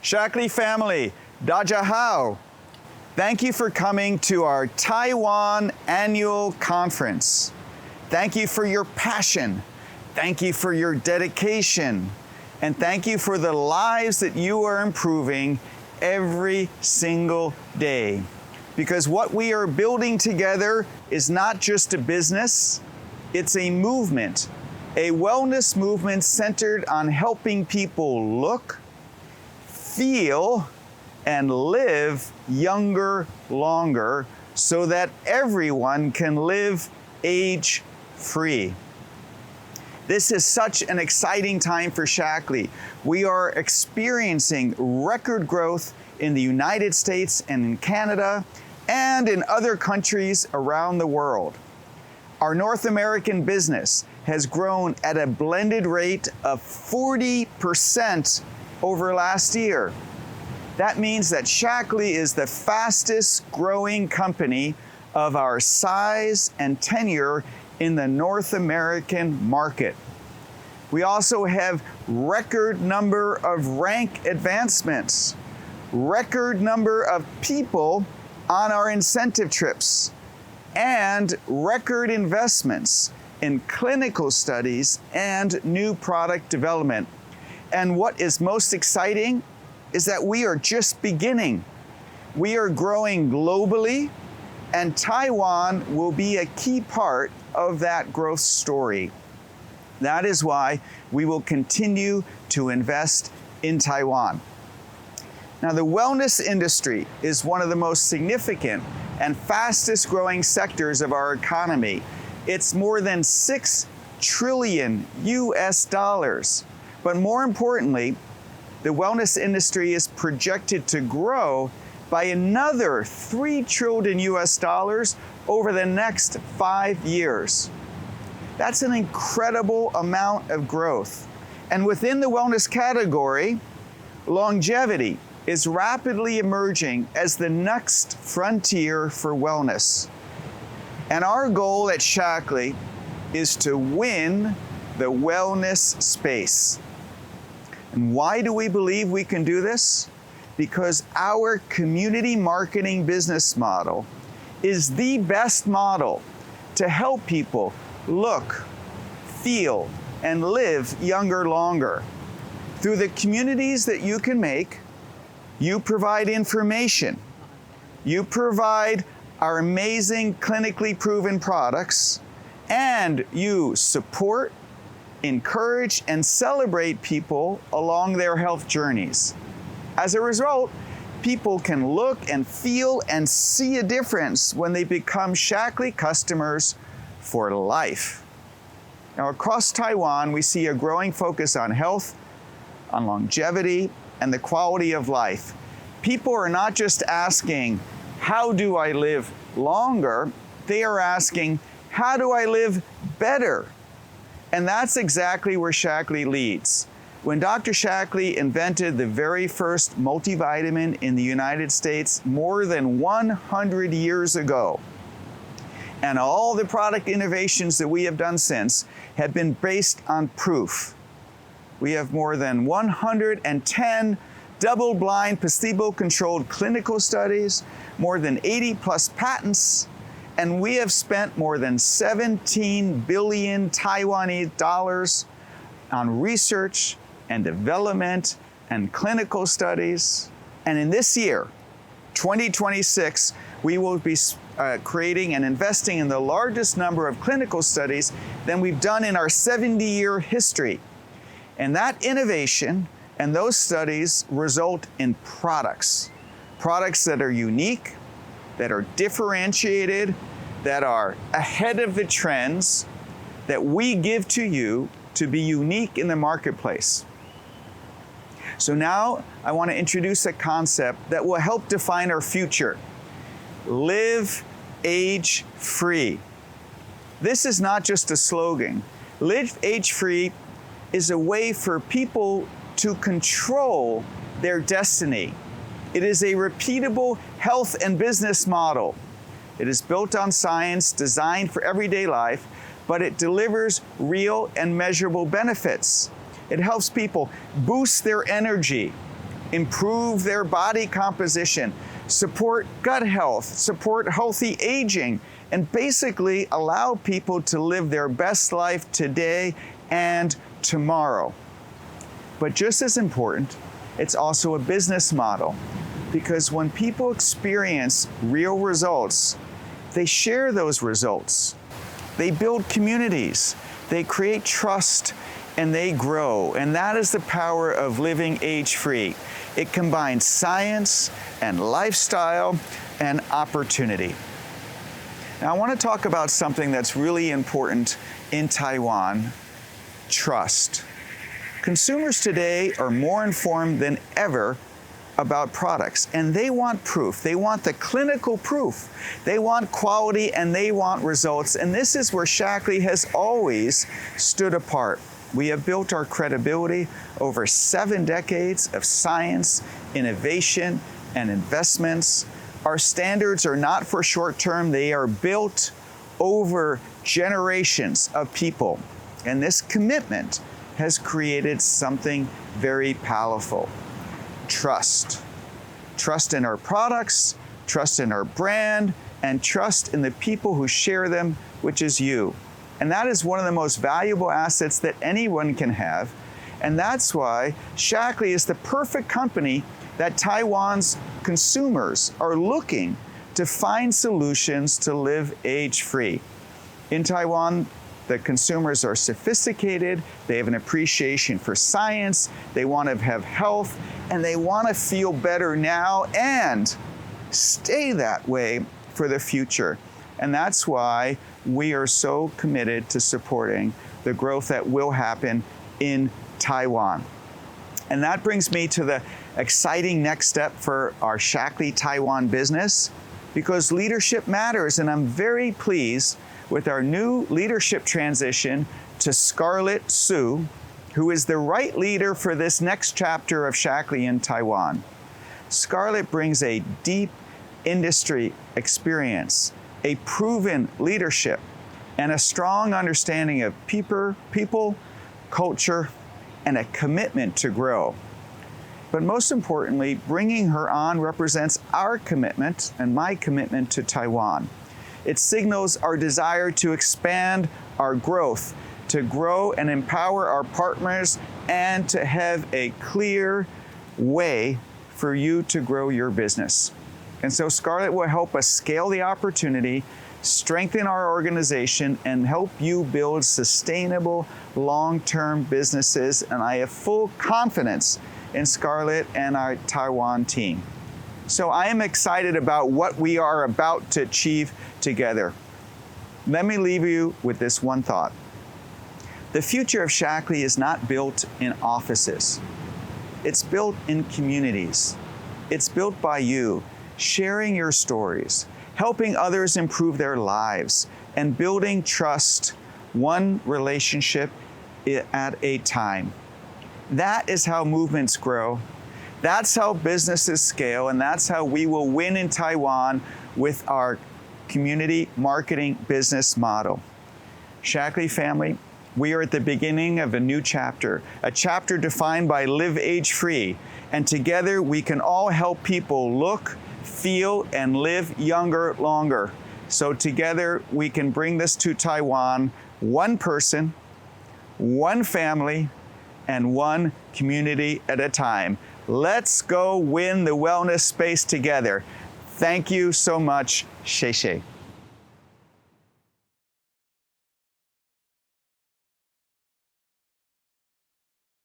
Shaklee family, Daja Hao. Thank you for coming to our Taiwan annual conference. Thank you for your passion. Thank you for your dedication. And thank you for the lives that you are improving every single day. Because what we are building together is not just a business, it's a movement, a wellness movement centered on helping people look, feel, and live younger longer so that everyone can live age-free. This is such an exciting time for Shaklee. We are experiencing record growth in the United States and in Canada and in other countries around the world. Our North American business has grown at a blended rate of 40% over last year. That means that Shaklee is the fastest growing company of our size and tenure in the North American market. We also have record number of rank advancements, record number of people on our incentive trips, and record investments in clinical studies and new product development. And what is most exciting is that we are just beginning. We are growing globally, and Taiwan will be a key part of that growth story. That is why we will continue to invest in Taiwan. Now, the wellness industry is one of the most significant and fastest growing sectors of our economy. It's more than $6 trillion US. But more importantly, the wellness industry is projected to grow by another $3 trillion US over the next 5 years. That's an incredible amount of growth. And within the wellness category, longevity is rapidly emerging as the next frontier for wellness. And our goal at Shaklee is to win the wellness space. And why do we believe we can do this? Because our community marketing business model is the best model to help people look, feel, and live younger longer. Through the communities that you can make, you provide information, you provide our amazing clinically proven products, and you support, encourage, and celebrate people along their health journeys. As a result, people can look and feel and see a difference when they become Shaklee customers for life. Now, across Taiwan, we see a growing focus on health, on longevity, and the quality of life. People are not just asking, how do I live longer? They are asking, how do I live better? And that's exactly where Shaklee leads. When Dr. Shaklee invented the very first multivitamin in the United States more than 100 years ago, and all the product innovations that we have done since have been based on proof. We have more than 110 double-blind, placebo-controlled clinical studies, more than 80 plus patents, and we have spent more than 17 billion Taiwanese dollars on research and development and clinical studies. And in this year, 2026, we will be creating and investing in the largest number of clinical studies than we've done in our 70-year history. And that innovation and those studies result in products that are unique, that are differentiated, that are ahead of the trends that we give to you to be unique in the marketplace. So now I want to introduce a concept that will help define our future. Live age-free. This is not just a slogan. Live age-free is a way for people to control their destiny. It is a repeatable health and business model. It is built on science, designed for everyday life, but it delivers real and measurable benefits. It helps people boost their energy, improve their body composition, support gut health, support healthy aging, and basically allow people to live their best life today and tomorrow. But just as important, it's also a business model, because when people experience real results, they share those results. They build communities, they create trust, and they grow. And that is the power of living age-free. It combines science and lifestyle and opportunity. Now, I want to talk about something that's really important in Taiwan: trust. Consumers today are more informed than ever about products, and they want proof. They want the clinical proof. They want quality, and they want results. And this is where Shaklee has always stood apart. We have built our credibility over 7 decades of science, innovation, and investments. Our standards are not for short term. They are built over generations of people. And this commitment has created something very powerful: trust. Trust in our products, trust in our brand, and trust in the people who share them, which is you. And that is one of the most valuable assets that anyone can have. And that's why Shaklee is the perfect company that Taiwan's consumers are looking to find solutions to live age-free. In Taiwan, the consumers are sophisticated, they have an appreciation for science, they want to have health, and they want to feel better now and stay that way for the future. And that's why we are so committed to supporting the growth that will happen in Taiwan. And that brings me to the exciting next step for our Shaklee Taiwan business, because leadership matters, and I'm very pleased with our new leadership transition to Scarlett Su, who is the right leader for this next chapter of Shaklee in Taiwan. Scarlett brings a deep industry experience, a proven leadership, and a strong understanding of people, culture, and a commitment to grow. But most importantly, bringing her on represents our commitment and my commitment to Taiwan. It signals our desire to expand our growth, to grow and empower our partners, and to have a clear way for you to grow your business. And so Scarlett will help us scale the opportunity, strengthen our organization, and help you build sustainable long-term businesses. And I have full confidence in Scarlett and our Taiwan team. So I am excited about what we are about to achieve together. Let me leave you with this one thought. The future of Shaklee is not built in offices. It's built in communities. It's built by you, sharing your stories, helping others improve their lives, and building trust, one relationship at a time. That is how movements grow. That's how businesses scale, and that's how we will win in Taiwan with our community marketing business model. Shaklee family, we are at the beginning of a new chapter, a chapter defined by Live Age Free, and together we can all help people look, feel, and live younger longer. So together we can bring this to Taiwan, one person, one family, and one community at a time. Let's go win the wellness space together. Thank you so much. 谢谢。